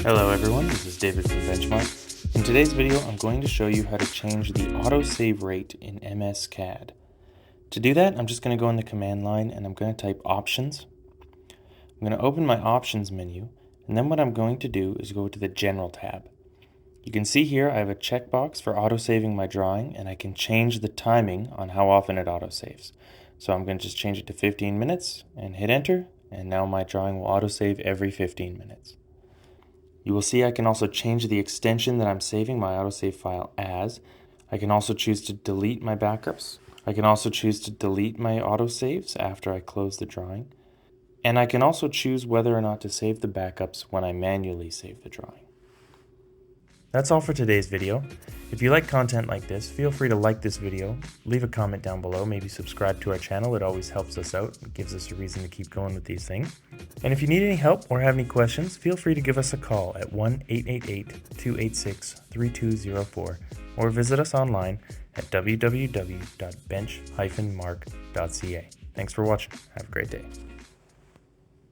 Hello everyone, this is David from Benchmark. In today's video, I'm going to show you how to change the autosave rate in MSCAD. To do that, I'm just going to go in the command line and I'm going to type Options. I'm going to open my Options menu, and then what I'm going to do is go to the General tab. You can see here I have a checkbox for autosaving my drawing, and I can change the timing on how often it autosaves. So I'm going to just change it to 15 minutes and hit Enter, and now my drawing will autosave every 15 minutes. You will see I can also change the extension that I'm saving my autosave file as. I can also choose to delete my backups. I can also choose to delete my autosaves after I close the drawing. And I can also choose whether or not to save the backups when I manually save the drawing. That's all for today's video. If you like content like this, feel free to like this video, leave a comment down below, maybe subscribe to our channel. It always helps us out and gives us a reason to keep going with these things. And if you need any help or have any questions, feel free to give us a call at 1-888-286-3204 or visit us online at www.bench-mark.ca. Thanks for watching. Have a great day.